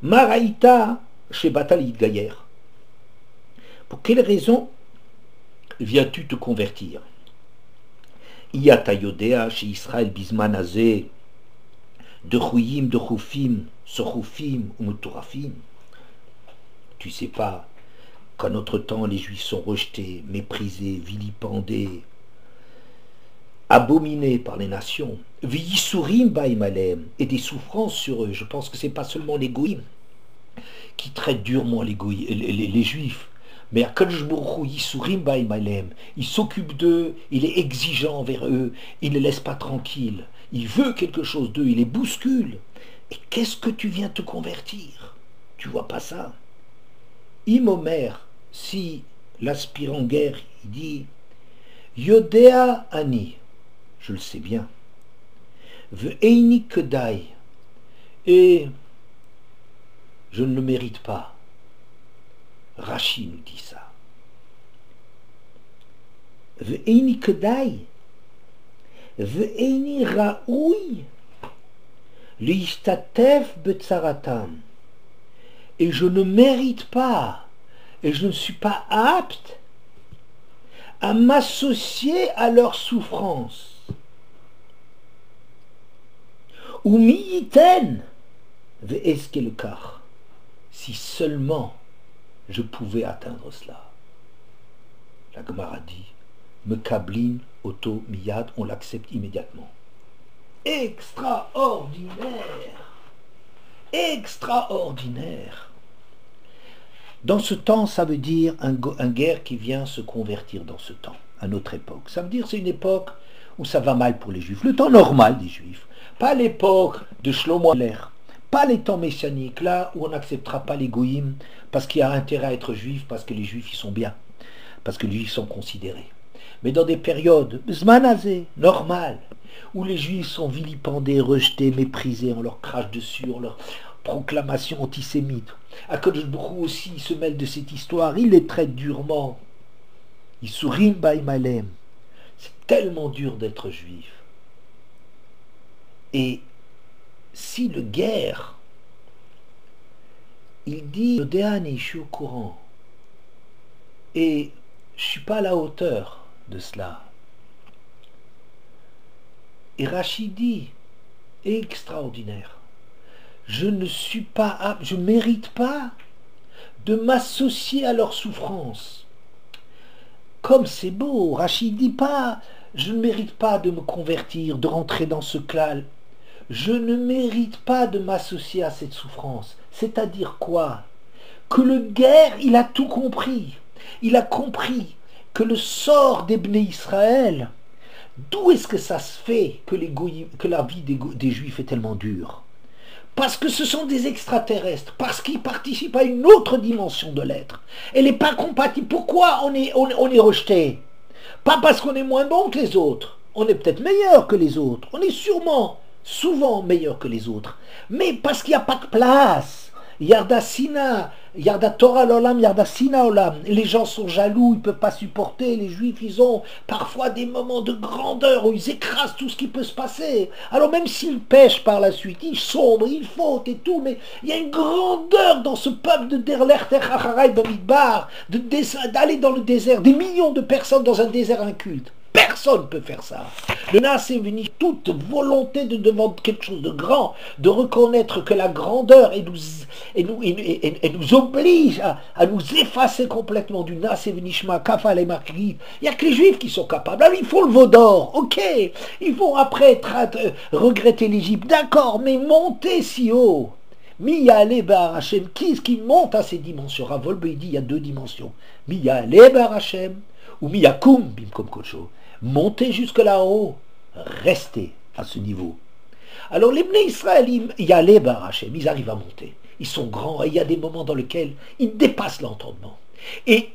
S1: Maraïta Shebata Lidgayer. Pour quelle raison viens-tu te convertir? Iyata Yodea chez Israël Bismanazé, de Chouyim, de Choufim, Sochoufim ou Muturafim. Tu sais pas qu'à notre temps, les Juifs sont rejetés, méprisés, vilipendés, abominés par les nations. V'yisurim ba'imalem, et des souffrances sur eux. Je pense que c'est pas seulement les goïms qui traitent durement les Juifs, mais Akadosh Baruch Hu yisurim ba'imalem, il s'occupe d'eux, il est exigeant envers eux, il ne les laisse pas tranquilles, il veut quelque chose d'eux, il les bouscule. Et qu'est-ce que tu viens te convertir? Tu vois pas ça? Imomer, si l'aspirant guerre, il dit Yodea Ani, je le sais bien, Ve'eini Kedai, et je ne le mérite pas. Rashi nous dit ça. Ve'eini Kedai, Ve'eini Raoui, Listatef Betzaratam. Et je ne mérite pas, et je ne suis pas apte à m'associer à leur souffrance. Ou miyiten, ve'eske le car, si seulement je pouvais atteindre cela. La Gemara dit, me kablin auto miyad, on l'accepte immédiatement. Extraordinaire! Extraordinaire. Dans ce temps, ça veut dire un guerre qui vient se convertir dans ce temps, à notre époque. Ça veut dire c'est une époque où ça va mal pour les Juifs, le temps normal des Juifs, pas l'époque de Shlomo Ameler, pas les temps messianiques, là où on n'acceptera pas les goïms, parce qu'il y a intérêt à être juif, parce que les Juifs ils sont bien, parce que les Juifs sont considérés. Mais dans des périodes zmanazé, normales, où les Juifs sont vilipendés, rejetés, méprisés, on leur crache dessus, on leur proclamation antisémite. Akadosh Baruch Hu aussi se mêle de cette histoire, il les traite durement. Isurim ba'imalem. C'est tellement dur d'être juif. Et si le guerre, il dit Yodéane, je suis au courant, et je ne suis pas à la hauteur de cela. Et Rachid dit, extraordinaire, je ne suis pas apte, je ne mérite pas de m'associer à leur souffrance. Comme c'est beau, Rachid dit pas, je ne mérite pas de me convertir, de rentrer dans ce clan. Je ne mérite pas de m'associer à cette souffrance. C'est-à-dire quoi? Que le guerre, il a tout compris. Il a compris que le sort des Bnei Israël, d'où est-ce que ça se fait que la vie des Juifs est tellement dure? Parce que ce sont des extraterrestres, parce qu'ils participent à une autre dimension de l'être. Elle n'est pas compatible. Pourquoi on est rejeté? Pas parce qu'on est moins bon que les autres. On est peut-être meilleur que les autres. On est souvent meilleur que les autres. Mais parce qu'il n'y a pas de place. Yarda Sina, Yarda Torah l'Olam, Yarda Sina Olam. Les gens sont jaloux, ils ne peuvent pas supporter. Les Juifs, ils ont parfois des moments de grandeur où ils écrasent tout ce qui peut se passer. Alors même s'ils pêchent par la suite, ils sombrent, ils fautent et tout, mais il y a une grandeur dans ce peuple de Derler Techacharai Bamidbar, d'aller dans le désert, des millions de personnes dans un désert inculte. Personne ne peut faire ça. Le Nas est venu toute volonté de demander quelque chose de grand, de reconnaître que la grandeur nous oblige à nous effacer complètement du Nas et Venishma, Kafa et Margrit. Il n'y a que les Juifs qui sont capables. Alors ils font le veau d'or, ok. Ils vont après regretter l'Égypte, d'accord, mais monter si haut. Miyale Bar Hashem, qui monte à ces dimensions. Ravolbe dit il y a deux dimensions. Miyale Bar Hashem ou Miyakum Bimkom Kocho. Montez jusque là-haut, restez à ce niveau. Alors les Bnei Israël, Yalé Bar Hashem, ils arrivent à monter. Ils sont grands et il y a des moments dans lesquels ils dépassent l'entendement. Et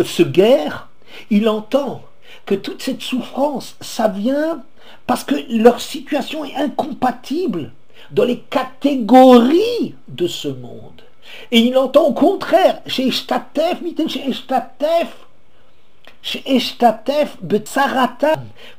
S1: ce guerre, il entend que toute cette souffrance, ça vient parce que leur situation est incompatible dans les catégories de ce monde. Et il entend au contraire, chez Eshtatef,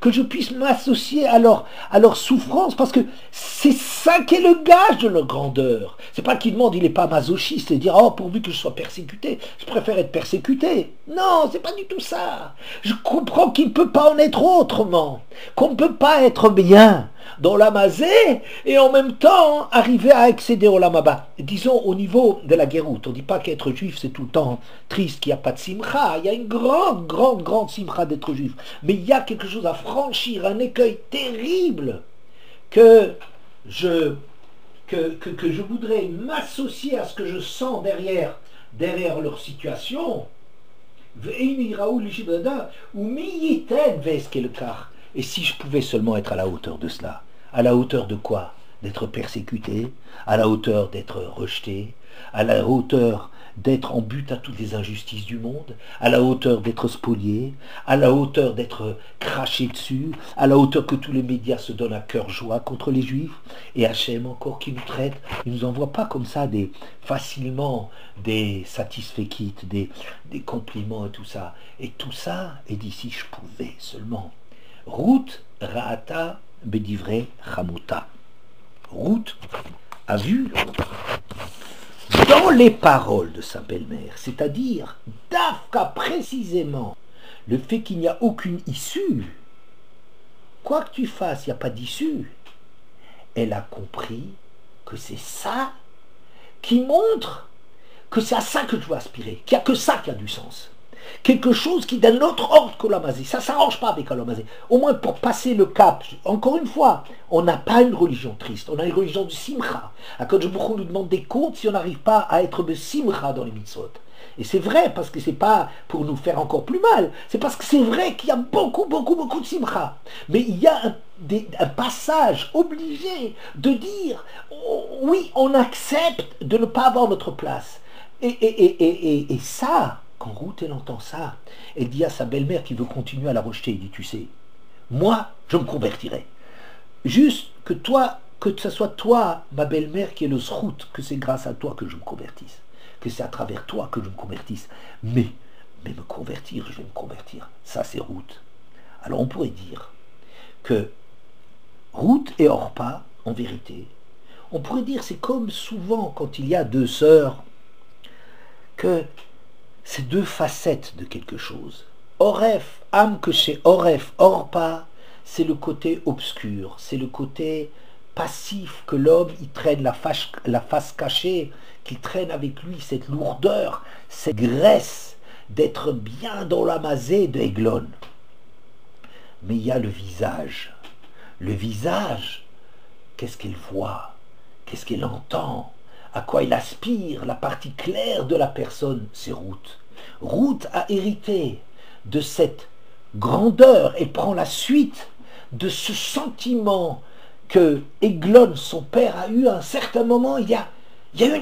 S1: que je puisse m'associer à leur souffrance, parce que c'est ça qui est le gage de leur grandeur. C'est pas qu'il demande, il n'est pas masochiste et dire oh pourvu que je sois persécuté, je préfère être persécuté. Non, c'est pas du tout ça. Je comprends qu'il ne peut pas en être autrement, qu'on ne peut pas être bien dans l'amazé et en même temps arriver à accéder au lamaba. Disons au niveau de la guéroute, on ne dit pas qu'être juif c'est tout le temps triste, qu'il n'y a pas de simcha, il y a une grande simcha d'être juif, mais il y a quelque chose à franchir, un écueil terrible que je voudrais m'associer à ce que je sens derrière leur situation. Et si je pouvais seulement être à la hauteur de cela. À la hauteur de quoi? D'être persécuté, à la hauteur d'être rejeté, à la hauteur d'être en but à toutes les injustices du monde, à la hauteur d'être spolié, à la hauteur d'être craché dessus, à la hauteur que tous les médias se donnent à cœur joie contre les Juifs, et Hachem encore qui nous traite, il ne nous envoie pas comme ça facilement des satisfekit, des compliments et tout ça. Et tout ça, et d'ici je pouvais seulement. Ruth Ra'ata Bedivre Chamuta. Ruth a vu dans les paroles de sa belle-mère, c'est-à-dire d'Afka précisément, le fait qu'il n'y a aucune issue, quoi que tu fasses, il n'y a pas d'issue, elle a compris que c'est ça qui montre que c'est à ça que je dois aspirer, qu'il n'y a que ça qui a du sens. Quelque chose qui d'un autre ordre qu'Olamazé. Ça ne s'arrange pas avec Olamazé. Au moins pour passer le cap. Encore une fois, on n'a pas une religion triste. On a une religion de simcha. Akadosh Baruch Hu nous demande des comptes si on n'arrive pas à être de simcha dans les mitzvot. Et c'est vrai, parce que c'est pas pour nous faire encore plus mal. C'est parce que c'est vrai qu'il y a beaucoup de simcha. Mais il y a un passage obligé de dire oh, oui, on accepte de ne pas avoir notre place. Et ça... Quand Ruth, elle entend ça, elle dit à sa belle-mère qui veut continuer à la rejeter, elle dit, tu sais, moi, je me convertirai. Juste que ce soit toi, ma belle-mère, qui est le srout, que c'est grâce à toi que je me convertisse, que c'est à travers toi que je me convertisse. Mais me convertir, je vais me convertir. Ça, c'est Ruth. Alors, on pourrait dire que Ruth et Orpa, en vérité, on pourrait dire, c'est comme souvent quand il y a deux sœurs, que c'est deux facettes de quelque chose. Oref, âme que chez Oref, Orpa, c'est le côté obscur, c'est le côté passif que l'homme, il traîne la face cachée, qu'il traîne avec lui cette lourdeur, cette graisse d'être bien dans l'amazé de Eglon. Mais il y a le visage. Le visage, qu'est-ce qu'elle voit? Qu'est-ce qu'elle entend? À quoi il aspire? La partie claire de la personne, c'est Ruth. Ruth a hérité de cette grandeur et prend la suite de ce sentiment que Eglon, son père, a eu à un certain moment. Il y a eu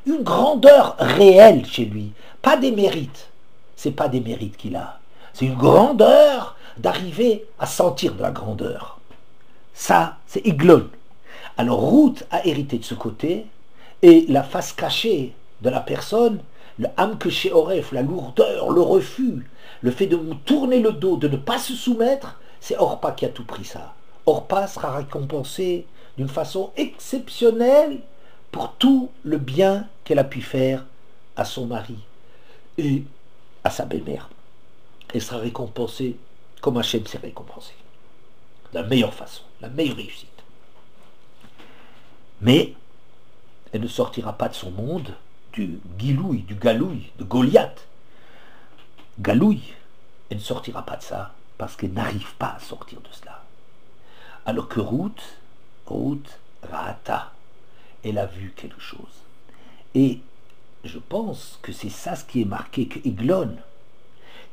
S1: une grandeur réelle chez lui, pas des mérites. C'est pas des mérites qu'il a. C'est une grandeur d'arriver à sentir de la grandeur. Ça, c'est Eglon. Alors Ruth a hérité de ce côté, Et la face cachée de la personne, le hamke sheoref, la lourdeur, le refus, le fait de tourner le dos, de ne pas se soumettre, c'est Orpa qui a tout pris ça. Orpa sera récompensée d'une façon exceptionnelle pour tout le bien qu'elle a pu faire à son mari et à sa belle-mère. Elle sera récompensée comme Hachem s'est récompensé. De la meilleure façon, la meilleure réussite. Mais elle ne sortira pas de son monde, du Gilouï, du Galouï, de Goliath. Galouï, elle ne sortira pas de ça parce qu'elle n'arrive pas à sortir de cela. Alors que Ruth Rahata, elle a vu quelque chose. Et je pense que c'est ça ce qui est marqué, que Eglon,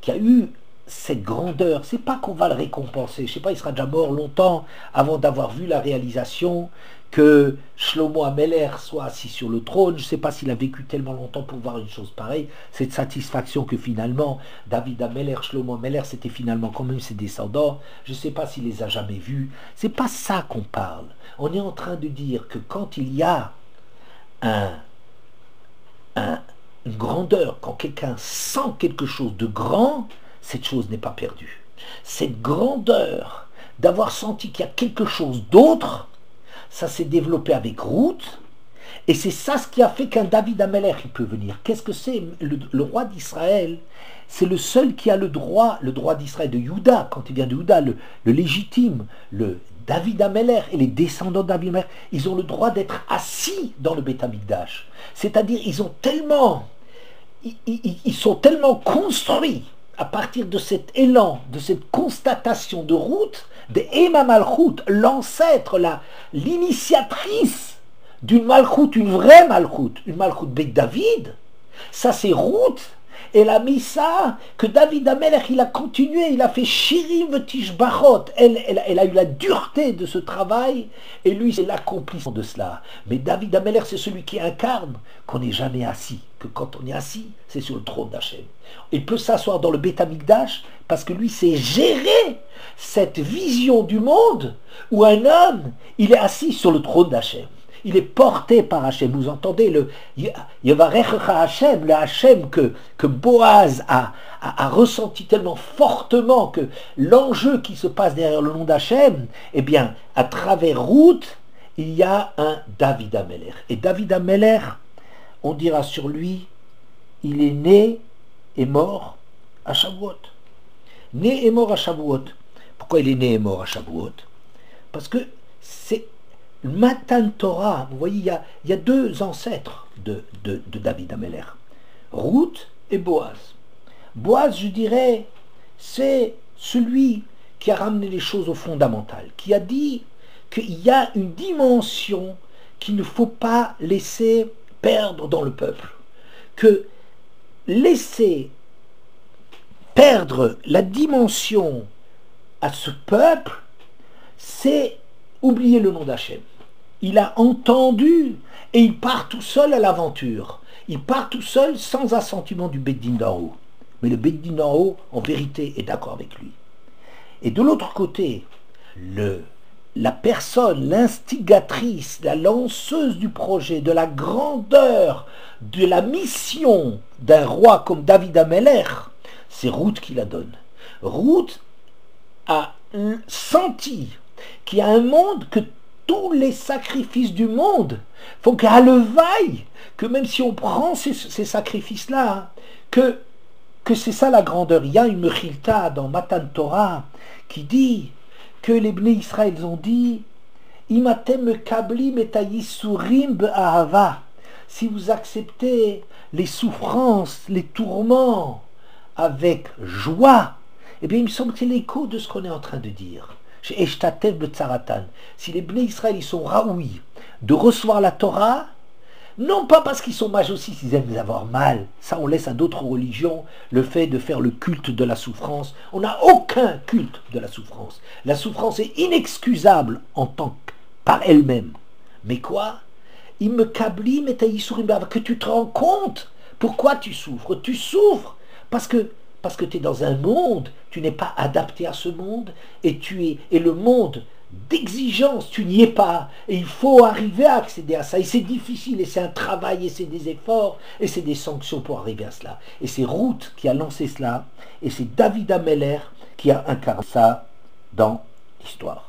S1: qui a eu cette grandeur, c'est pas qu'on va le récompenser, je sais pas, il sera déjà mort longtemps avant d'avoir vu la réalisation que Shlomo Ameler soit assis sur le trône. Je sais pas s'il a vécu tellement longtemps pour voir une chose pareille, cette satisfaction que finalement David Ameler, Shlomo Ameler, c'était finalement quand même ses descendants. Je sais pas s'il les a jamais vus. C'est pas ça qu'on parle. On est en train de dire que quand il y a une grandeur, quand quelqu'un sent quelque chose de grand, cette chose n'est pas perdue. Cette grandeur d'avoir senti qu'il y a quelque chose d'autre, ça s'est développé avec Ruth, et c'est ça ce qui a fait qu'un David Ameler il peut venir. Qu'est-ce que c'est? Le roi d'Israël, c'est le seul qui a le droit d'Israël, de Juda, quand il vient de Juda, le légitime, le David Ameler et les descendants de David Ameler, ils ont le droit d'être assis dans le Beth Amikdash. C'est-à-dire, ils sont tellement construits à partir de cet élan, de cette constatation de Ruth, de Ema Malchut, l'ancêtre, l'initiatrice d'une Malchut, une vraie Malchut, une Malchut Beth David. Ça c'est Ruth. Elle a mis ça, que David Ameler, il a continué, il a fait Shirim Tishbachot. Elle a eu la dureté de ce travail, et lui, c'est l'accomplissement de cela. Mais David Ameler, c'est celui qui incarne qu'on n'est jamais assis, que quand on est assis, c'est sur le trône d'Hachem. Il peut s'asseoir dans le Beth Amikdash, parce que lui, c'est gérer cette vision du monde, où un homme, il est assis sur le trône d'Hachem. Il est porté par Hachem. Vous entendez le Yevarechecha Hachem, le Hachem que Boaz a ressenti tellement fortement, que l'enjeu qui se passe derrière le nom d'Hachem, eh bien, à travers Ruth, il y a un David Ameler. Et David Ameler, on dira sur lui, il est né et mort à Shavuot. Né et mort à Shavuot. Pourquoi il est né et mort à Shavuot? Parce que c'est Matan Torah, vous voyez, il y a deux ancêtres de David Ameler, Ruth et Boaz. Boaz, je dirais, c'est celui qui a ramené les choses au fondamental, qui a dit qu'il y a une dimension qu'il ne faut pas laisser perdre dans le peuple, que laisser perdre la dimension à ce peuple, c'est oublier le nom d'Hachem. Il a entendu et il part tout seul à l'aventure. Il part tout seul sans assentiment du Beth Din d'en haut. Mais le Beth Din d'en haut, en vérité, est d'accord avec lui. Et de l'autre côté, la personne, l'instigatrice, la lanceuse du projet, de la grandeur, de la mission d'un roi comme David Ameler, c'est Ruth qui la donne. Ruth a senti qu'il y a un monde, que tous les sacrifices du monde font qu'elle le vaille, que même si on prend ces sacrifices-là, que c'est ça la grandeur. Il y a une Mechilta dans Matan Torah qui dit que les Bnei Israël ont dit Imatem kablim et yisurim be'ahava. Si vous acceptez les souffrances, les tourments avec joie, eh bien il me semble que c'est l'écho de ce qu'on est en train de dire. Si les Bnei Israël ils sont raouis de recevoir la Torah, non pas parce qu'ils sont majocistes, ils aiment avoir mal, ça on laisse à d'autres religions le fait de faire le culte de la souffrance. On n'a aucun culte de la souffrance. La souffrance est inexcusable en tant que par elle-même. Mais quoi? Il me kabli que tu te rends compte pourquoi tu souffres. Tu souffres parce que tu es dans un monde, tu n'es pas adapté à ce monde, et le monde d'exigence, tu n'y es pas, et il faut arriver à accéder à ça, et c'est difficile, et c'est un travail, et c'est des efforts, et c'est des sanctions pour arriver à cela. Et c'est Ruth qui a lancé cela, et c'est David Ameller qui a incarné ça dans l'histoire.